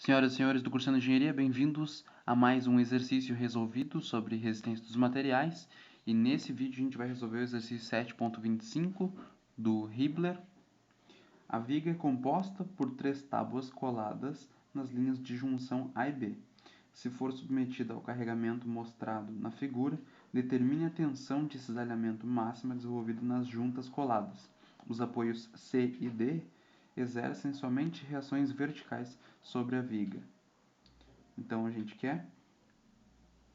Senhoras e senhores do Cursando Engenharia, bem-vindos a mais um exercício resolvido sobre resistência dos materiais. E nesse vídeo a gente vai resolver o exercício 7.25 do Hibbeler. A viga é composta por 3 tábuas coladas nas linhas de junção A e B. Se for submetida ao carregamento mostrado na figura, determine a tensão de cisalhamento máxima desenvolvida nas juntas coladas. Os apoios C e D exercem somente reações verticais sobre a viga. Então a gente quer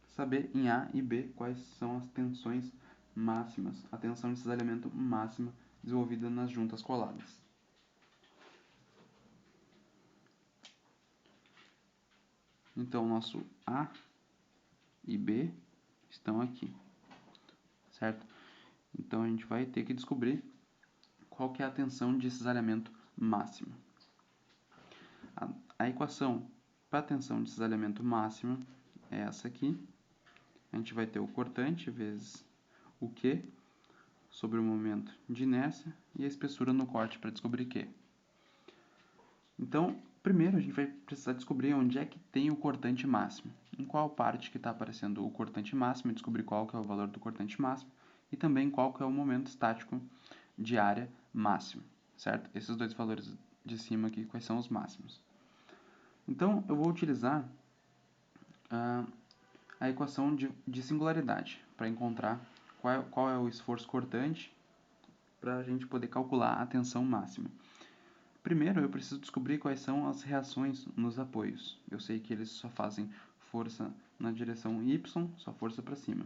saber em A e B quais são as tensões máximas, a tensão de cisalhamento máxima desenvolvida nas juntas coladas. Então nosso A e B estão aqui, certo? Então a gente vai ter que descobrir qual que é a tensão de cisalhamento máxima. A equação para a tensão de cisalhamento máxima é essa aqui. A gente vai ter o cortante vezes o Q sobre o momento de inércia e a espessura no corte para descobrir Q. Então, primeiro a gente vai precisar descobrir onde é que tem o cortante máximo. Em qual parte que está aparecendo o cortante máximo, e descobrir qual que é o valor do cortante máximo e também qual que é o momento estático de área máximo, certo? Esses dois valores de cima aqui, quais são os máximos. Então, eu vou utilizar a equação de singularidade para encontrar qual é o esforço cortante para a gente poder calcular a tensão máxima. Primeiro, eu preciso descobrir quais são as reações nos apoios. Eu sei que eles só fazem força na direção Y, só força para cima.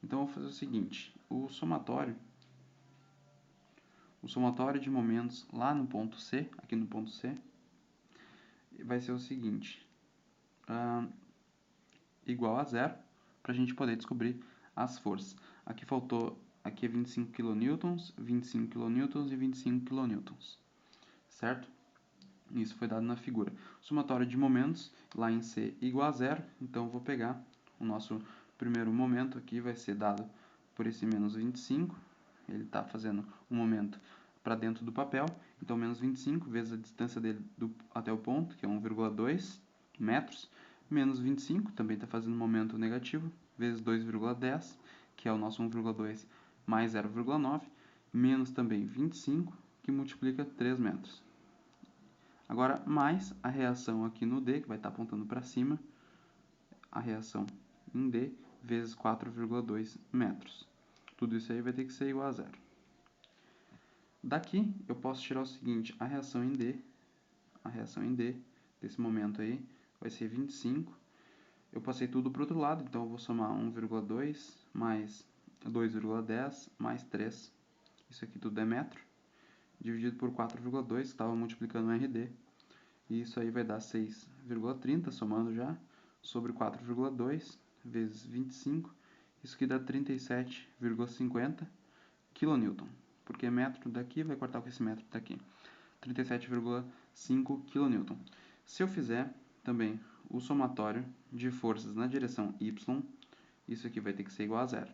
Então, eu vou fazer o seguinte, o somatório de momentos lá no ponto C, aqui no ponto C, vai ser o seguinte, igual a zero, para a gente poder descobrir as forças. Aqui é 25 kN, 25 kN e 25 kN, certo? Isso foi dado na figura. Somatório de momentos, lá em C igual a zero, então eu vou pegar o nosso primeiro momento aqui, vai ser dado por esse menos 25, ele está fazendo um momento para dentro do papel, então menos 25 vezes a distância dele até o ponto, que é 1,2 metros, menos 25, também está fazendo um momento negativo, vezes 2,10, que é o nosso 1,2 mais 0,9, menos também 25, que multiplica 3 metros. Agora, mais a reação aqui no D, que vai estar apontando para cima, a reação em D, vezes 4,2 metros. Tudo isso aí vai ter que ser igual a zero. Daqui, eu posso tirar o seguinte, a reação em D, desse momento aí, vai ser 25. Eu passei tudo para o outro lado, então eu vou somar 1,2 mais 2,10 mais 3. Isso aqui tudo é metro. Dividido por 4,2, que estava multiplicando o RD. E isso aí vai dar 6,30, somando já, sobre 4,2 vezes 25. Isso aqui dá 37,50 kN. Porque metro daqui vai cortar com esse metro daqui. 37,5 kN. Se eu fizer também o somatório de forças na direção Y, isso aqui vai ter que ser igual a zero.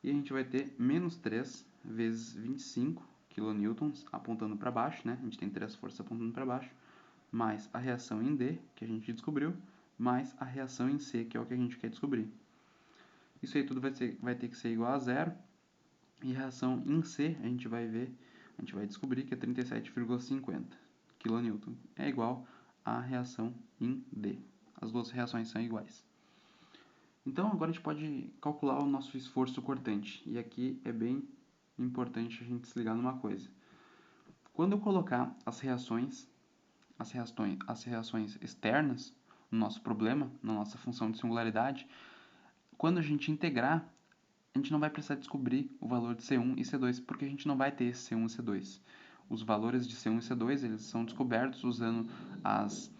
E a gente vai ter menos 3 vezes 25 kN apontando para baixo, né? A gente tem 3 forças apontando para baixo, mais a reação em D, que a gente descobriu, mais a reação em C, que é o que a gente quer descobrir. Isso aí tudo vai ter que ser igual a zero. E a reação em C, a gente vai descobrir que é 37,50 kN. É igual à reação em D. As duas reações são iguais. Então, agora a gente pode calcular o nosso esforço cortante. E aqui é bem importante a gente se ligar numa coisa. Quando eu colocar as reações externas no nosso problema, na nossa função de singularidade, quando a gente integrar, a gente não vai precisar descobrir o valor de C1 e C2, porque a gente não vai ter esse C1 e C2. Os valores de C1 e C2 eles são descobertos usando as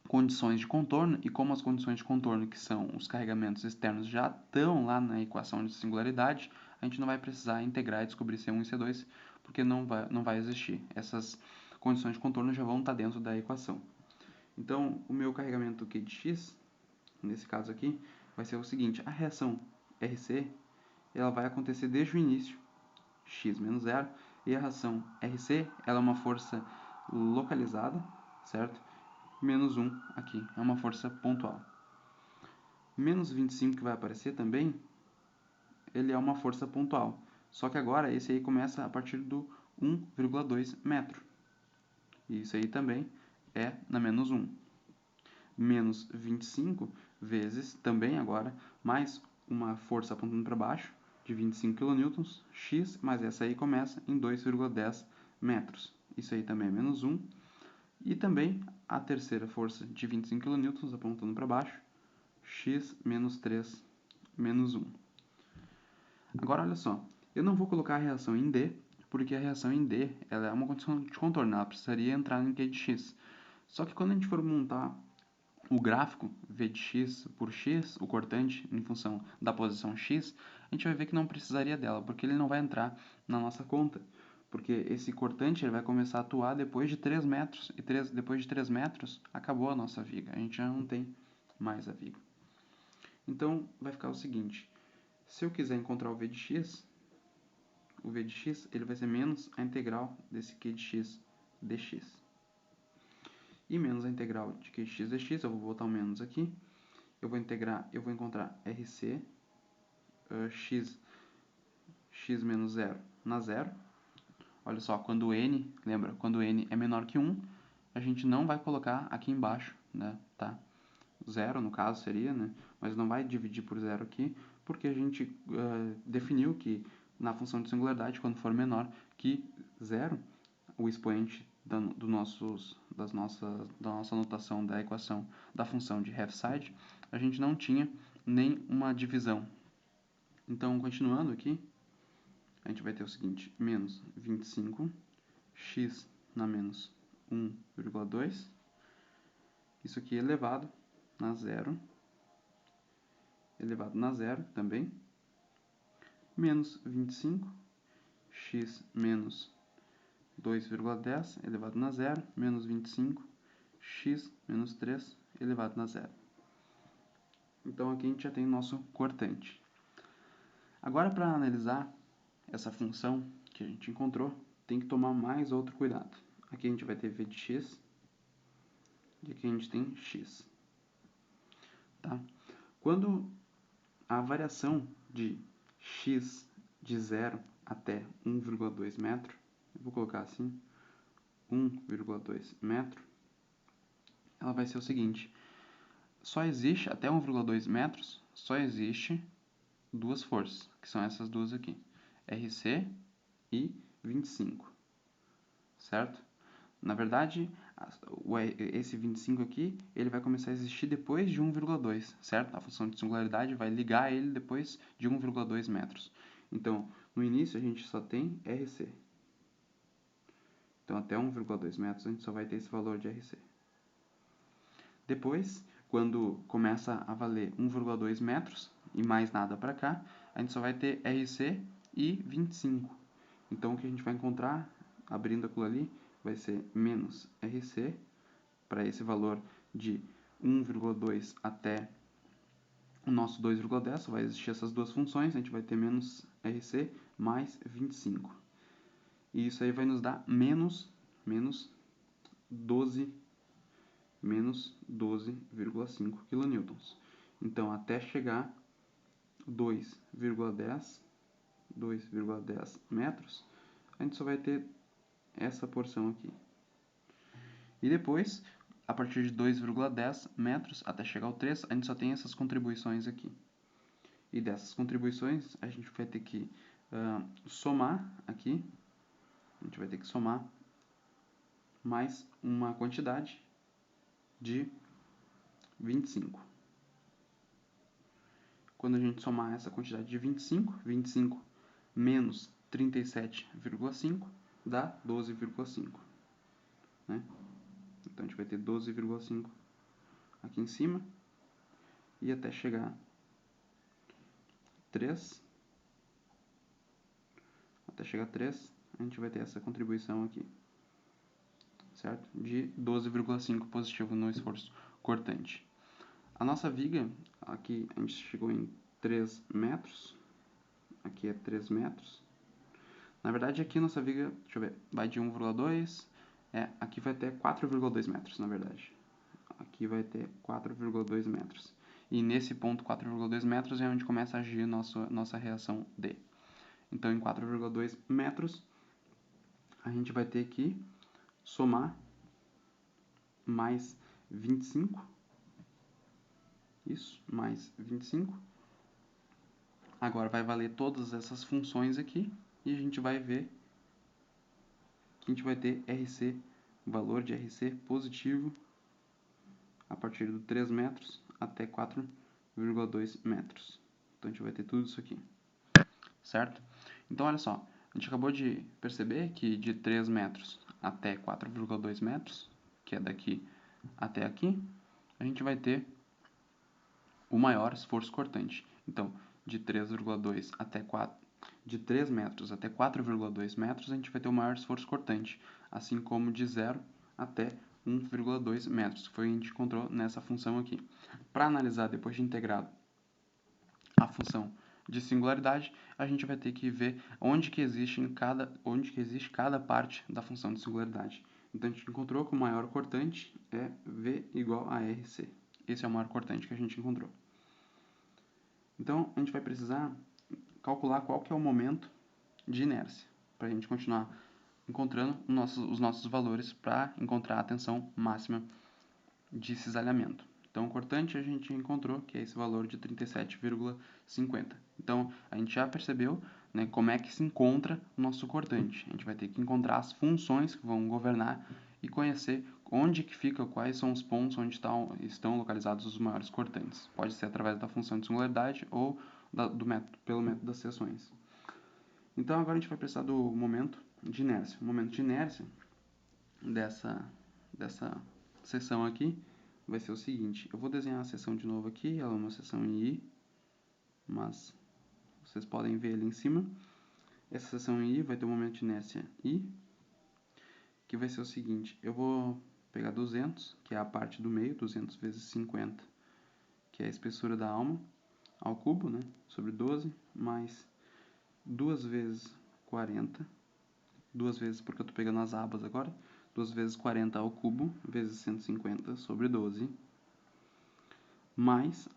condições de contorno, e como as condições de contorno, que são os carregamentos externos, já estão lá na equação de singularidade, a gente não vai precisar integrar e descobrir C1 e C2, porque não vai existir. Essas condições de contorno já vão estar dentro da equação. Então, o meu carregamento Q de x, nesse caso aqui, vai ser o seguinte, a reação RC ela vai acontecer desde o início, x menos zero, e a reação RC ela é uma força localizada, certo? menos 1 aqui, é uma força pontual. Menos 25 que vai aparecer também, ele é uma força pontual. Só que agora esse aí começa a partir do 1,2 metro. E isso aí também é na menos 1. Menos 25 vezes, também agora, mais uma força apontando para baixo, de 25 kN, x, mas essa aí começa em 2,10 metros. Isso aí também é menos 1. E também a terceira força de 25 kN apontando para baixo, x menos 3 menos 1. Agora, olha só, eu não vou colocar a reação em D, porque a reação em D ela é uma condição de contorno, ela precisaria entrar em Q de x. Só que quando a gente for montar o gráfico V de x por x, o cortante, em função da posição x, a gente vai ver que não precisaria dela, porque ele não vai entrar na nossa conta. Porque esse cortante ele vai começar a atuar depois de 3 metros, e depois de 3 metros acabou a nossa viga, a gente já não tem mais a viga. Então, vai ficar o seguinte, se eu quiser encontrar o V de x ele vai ser menos a integral desse Q de x dx. E menos a integral de Q de x dx, eu vou botar um menos aqui, eu vou encontrar RC x menos 0 na zero. Olha só, quando n, lembra, quando n é menor que 1, a gente não vai colocar aqui embaixo, né, tá? Zero, no caso, seria, né? Mas não vai dividir por zero aqui, porque a gente definiu que na função de singularidade, quando for menor que zero, o expoente da nossa notação da equação da função de half-side, a gente não tinha nem uma divisão. Então, continuando aqui, a gente vai ter o seguinte, menos 25, x na menos 1,2, isso aqui elevado na zero também, menos 25, x menos 2,10 elevado na zero, menos 25, x menos 3 elevado na zero. Então, aqui a gente já tem o nosso cortante. Agora, para analisar essa função que a gente encontrou, tem que tomar mais outro cuidado. Aqui a gente vai ter v de x, e aqui a gente tem x. Tá? Quando a variação de x de 0 até 1,2 metro, eu vou colocar assim, 1,2 metro, ela vai ser o seguinte, só existe, até 1,2 metros, só existe duas forças, que são essas duas aqui, RC e 25, certo? Na verdade, esse 25 aqui, ele vai começar a existir depois de 1,2, certo? A função de singularidade vai ligar ele depois de 1,2 metros. Então, no início, a gente só tem RC. Então, até 1,2 metros, a gente só vai ter esse valor de RC. Depois, quando começa a valer 1,2 metros e mais nada para cá, a gente só vai ter RC e 25. Então, o que a gente vai encontrar, abrindo aquilo ali, vai ser menos RC, para esse valor de 1,2 até o nosso 2,10, vai existir essas duas funções, a gente vai ter menos RC mais 25. E isso aí vai nos dar menos 12,5 kN. Então, até chegar 2,10 metros, a gente só vai ter essa porção aqui. E depois, a partir de 2,10 metros até chegar ao 3, a gente só tem essas contribuições aqui. E dessas contribuições, a gente vai ter que somar aqui, a gente vai ter que somar mais uma quantidade de 25. Quando a gente somar essa quantidade de 25 menos 37,5 dá 12,5. Né? Então, a gente vai ter 12,5 aqui em cima e até chegar 3. Até chegar a 3, a gente vai ter essa contribuição aqui, certo? De 12,5 positivo no esforço cortante. A nossa viga, aqui a gente chegou em 3 metros, aqui é 3 metros. Na verdade, aqui a nossa viga, deixa eu ver, vai de 1,2, aqui vai até 4,2 metros, na verdade. aqui vai ter 4,2 metros. E nesse ponto 4,2 metros é onde começa a agir nossa reação D. Então, em 4,2 metros, a gente vai ter que somar mais 25. Isso, mais 25. Agora vai valer todas essas funções aqui e a gente vai ver que a gente vai ter RC, valor de RC positivo a partir do 3 metros até 4,2 metros. Então a gente vai ter tudo isso aqui, certo? Então olha só, a gente acabou de perceber que de 3 metros até 4,2 metros, que é daqui até aqui, a gente vai ter o maior esforço cortante. Então, de 3,2 até 4, de 3 metros até 4,2 metros, a gente vai ter o maior esforço cortante, assim como de 0 até 1,2 metros, que foi o que a gente encontrou nessa função aqui. Para analisar depois de integrado a função de singularidade, a gente vai ter que ver onde que existe cada parte da função de singularidade. Então, a gente encontrou que o maior cortante é V igual a RC. Esse é o maior cortante que a gente encontrou. Então, a gente vai precisar calcular qual que é o momento de inércia, para a gente continuar encontrando os nossos valores para encontrar a tensão máxima de cisalhamento. Então, o cortante a gente encontrou que é esse valor de 37,50. Então, a gente já percebeu, né, como é que se encontra o nosso cortante. A gente vai ter que encontrar as funções que vão governar e conhecer onde que fica, quais são os pontos onde estão localizados os maiores cortantes. Pode ser através da função de singularidade ou pelo método das seções. Então, agora a gente vai precisar do momento de inércia. O momento de inércia dessa seção aqui vai ser o seguinte. Eu vou desenhar a seção de novo aqui, ela é uma seção em I, mas vocês podem ver ali em cima. Essa seção em I vai ter um momento de inércia I, que vai ser o seguinte. Eu vou pegar 200, que é a parte do meio, 200 vezes 50, que é a espessura da alma, ao cubo, né, sobre 12, mais 2 vezes 40, 2 vezes, porque eu estou pegando as abas agora, 2 vezes 40 ao cubo, vezes 150 sobre 12, mais,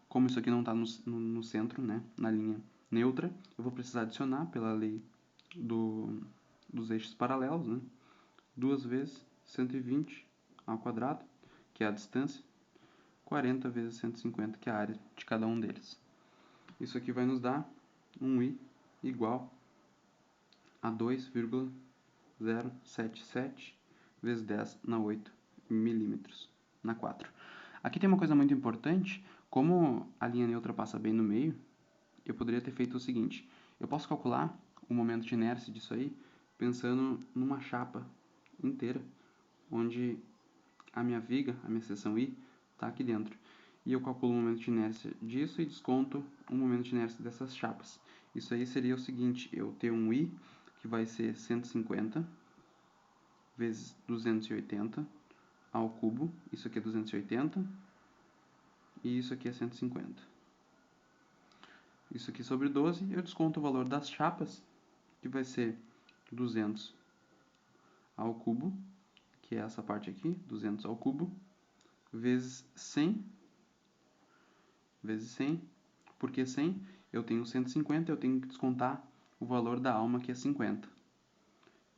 como isso aqui não está no centro, né, na linha neutra, eu vou precisar adicionar pela lei dos eixos paralelos, né, 2 vezes 120 ao quadrado, que é a distância, 40 vezes 150, que é a área de cada um deles. Isso aqui vai nos dar um I igual a 2,077 vezes 10 na 8 milímetros na 4. Aqui tem uma coisa muito importante, como a linha neutra passa bem no meio, eu poderia ter feito o seguinte, eu posso calcular o momento de inércia disso aí pensando numa chapa inteira, onde a minha viga, a minha seção I, está aqui dentro. E eu calculo o momento de inércia disso e desconto o momento de inércia dessas chapas. Isso aí seria o seguinte, eu ter um I, que vai ser 150 vezes 280 ao cubo, isso aqui é 280, e isso aqui é 150. Isso aqui sobre 12, eu desconto o valor das chapas, que vai ser 200 ao cubo, que é essa parte aqui, 200 ao cubo, vezes 100, vezes 100, porque 100 eu tenho 150, eu tenho que descontar o valor da alma, que é 50,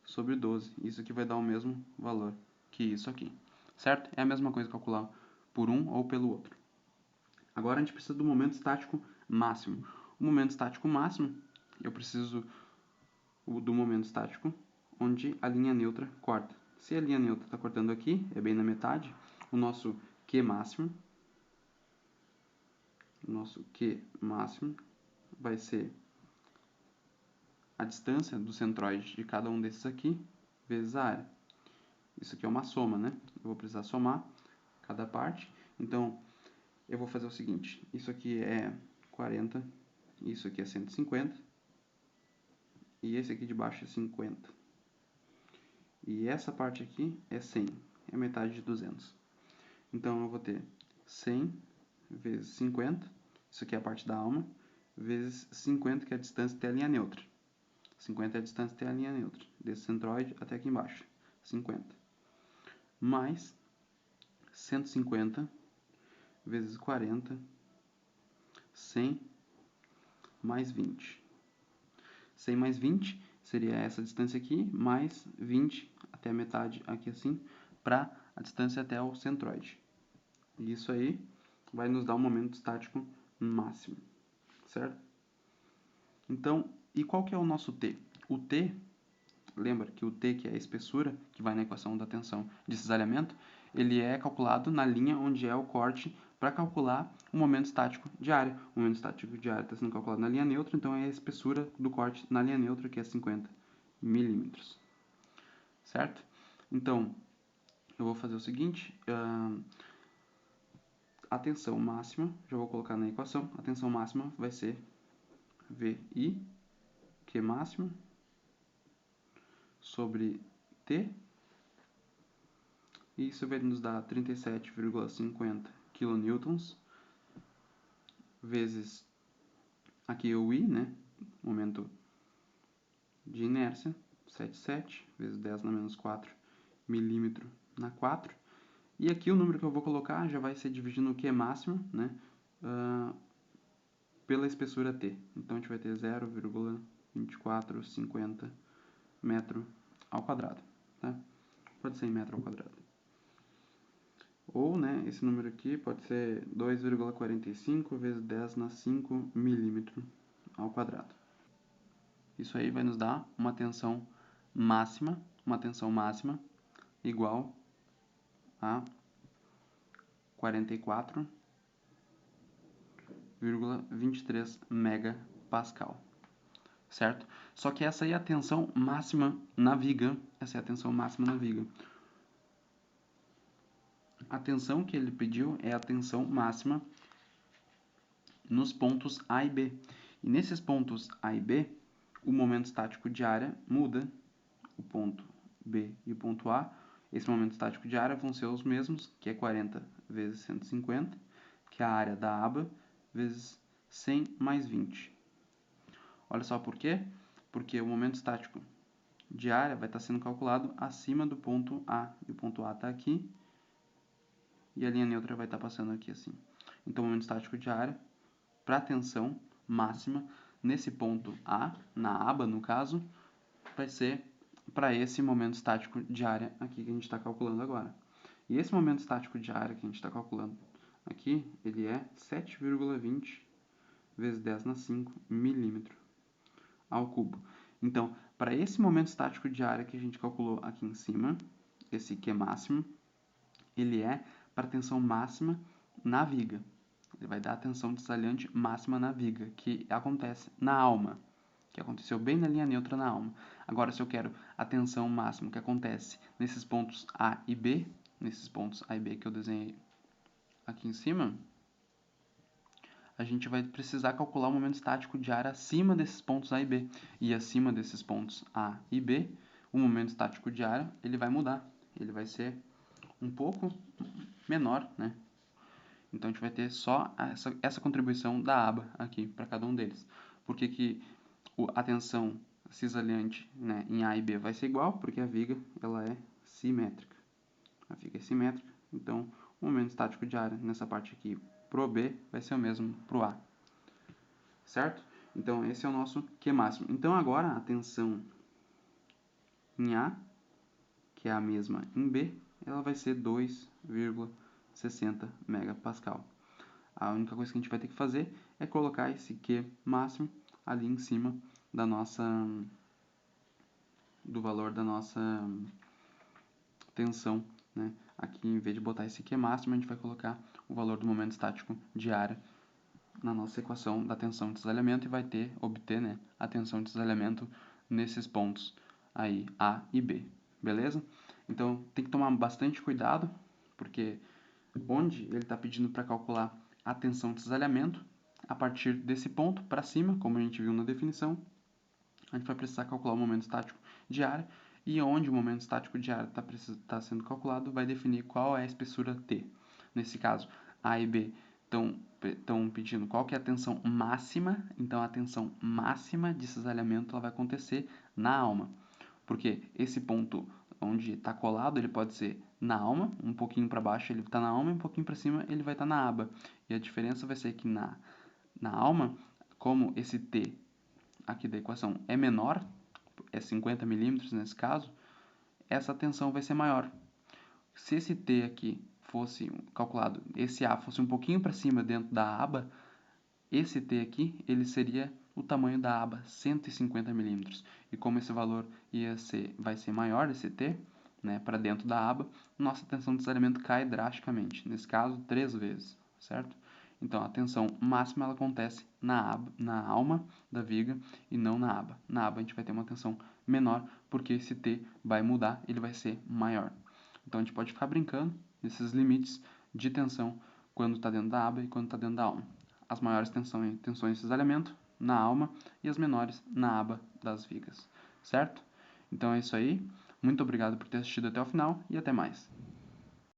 sobre 12. Isso aqui vai dar o mesmo valor que isso aqui, certo? É a mesma coisa calcular por um ou pelo outro. Agora a gente precisa do momento estático máximo. O momento estático máximo, eu preciso do momento estático onde a linha neutra corta. Se a linha neutra está cortando aqui, é bem na metade, o nosso Q máximo vai ser a distância do centroide de cada um desses aqui, vezes a área. Isso aqui é uma soma, né? Eu vou precisar somar cada parte. Então, eu vou fazer o seguinte. Isso aqui é 40, isso aqui é 150, e esse aqui de baixo é 50. E essa parte aqui é 100, é metade de 200. Então, eu vou ter 100 vezes 50, isso aqui é a parte da alma, vezes 50, que é a distância até a linha neutra. 50 é a distância até a linha neutra, desse centroide até aqui embaixo, 50. Mais 150 vezes 40, 100 mais 20. 100 mais 20 seria essa distância aqui, mais 20 até a metade aqui assim, para a distância até o centroide. E isso aí vai nos dar um momento estático máximo, certo? Então, e qual que é o nosso T? O T, lembra que o T, que é a espessura, que vai na equação da tensão de cisalhamento, ele é calculado na linha onde é o corte para calcular o momento estático de área. O momento estático de área está sendo calculado na linha neutra, então é a espessura do corte na linha neutra, que é 50 milímetros. Certo? Então, eu vou fazer o seguinte, a tensão máxima, já vou colocar na equação, a tensão máxima vai ser VI, Q máximo, sobre T, e isso vai nos dar 37,50 kN, vezes aqui o I, né, momento de inércia, 77, vezes 10 na menos 4 milímetro na 4. E aqui o número que eu vou colocar já vai ser dividindo o Q máximo, né, pela espessura T. Então, a gente vai ter 0,2450 metro ao quadrado. Tá? Pode ser em metro ao quadrado. Ou, né, esse número aqui pode ser 2,45 vezes 10 na 5 milímetro ao quadrado. Isso aí vai nos dar uma tensão máxima igual a 44,23 megapascal, certo? Só que essa aí é a tensão máxima na viga, essa é a tensão máxima na viga. A tensão que ele pediu é a tensão máxima nos pontos A e B. E nesses pontos A e B, o momento estático de área muda, o ponto B e o ponto A. Esse momento estático de área vão ser os mesmos, que é 40 vezes 150, que é a área da aba, vezes 100 mais 20. Olha só por quê? Porque o momento estático de área vai estar sendo calculado acima do ponto A. E o ponto A está aqui, e a linha neutra vai estar passando aqui assim. Então, o momento estático de área, para a tensão máxima, nesse ponto A, na aba no caso, vai ser para esse momento estático de área aqui que a gente está calculando agora. E esse momento estático de área que a gente está calculando aqui, ele é 7,20 vezes 10 na 5 milímetro ao cubo. Então, para esse momento estático de área que a gente calculou aqui em cima, esse Q máximo, ele é para a tensão máxima na viga. Ele vai dar a tensão desalhante máxima na viga, que acontece na alma, que aconteceu bem na linha neutra na alma. Agora, se eu quero a tensão máxima que acontece nesses pontos A e B, nesses pontos A e B que eu desenhei aqui em cima, a gente vai precisar calcular o momento estático de área acima desses pontos A e B. E acima desses pontos A e B, o momento estático de área ele vai mudar. Ele vai ser um pouco menor, né? Então, a gente vai ter só essa contribuição da aba aqui para cada um deles. Por que que a tensão cisalhante, né, em A e B vai ser igual? Porque a viga ela é simétrica. A viga é simétrica, então o momento estático de área nessa parte aqui pro B vai ser o mesmo pro A. Certo? Então, esse é o nosso Q máximo. Então, agora a tensão em A, que é a mesma em B, ela vai ser 2,60 megapascal. A única coisa que a gente vai ter que fazer é colocar esse Q máximo ali em cima da nossa, do valor da nossa tensão, né? Aqui, em vez de botar esse Q máximo, a gente vai colocar o valor do momento estático de área na nossa equação da tensão de cisalhamento e vai obter, né, a tensão de cisalhamento nesses pontos aí, A e B, beleza? Então, tem que tomar bastante cuidado, porque onde ele está pedindo para calcular a tensão de cisalhamento, a partir desse ponto para cima, como a gente viu na definição, a gente vai precisar calcular o momento estático de área, e onde o momento estático de área está sendo calculado vai definir qual é a espessura T. Nesse caso, A e B estão pedindo qual que é a tensão máxima, então a tensão máxima de cisalhamento ela vai acontecer na alma, porque esse ponto onde está colado, ele pode ser na alma, um pouquinho para baixo ele está na alma e um pouquinho para cima ele vai estar na aba. E a diferença vai ser que na alma, como esse T aqui da equação é menor, é 50 milímetros nesse caso, essa tensão vai ser maior. Se esse T aqui fosse calculado, esse A fosse um pouquinho para cima dentro da aba, esse T aqui ele seria o tamanho da aba, 150 milímetros. E como esse valor vai ser maior, esse T, né, para dentro da aba, nossa tensão de desalinhamento cai drasticamente. Nesse caso, 3 vezes, certo? Então, a tensão máxima ela acontece na alma da viga e não na aba. Na aba a gente vai ter uma tensão menor, porque esse T vai mudar, ele vai ser maior. Então, a gente pode ficar brincando nesses limites de tensão quando está dentro da aba e quando está dentro da alma. As maiores tensões de cisalhamento na alma e as menores na aba das vigas, certo? Então é isso aí. Muito obrigado por ter assistido até o final e até mais.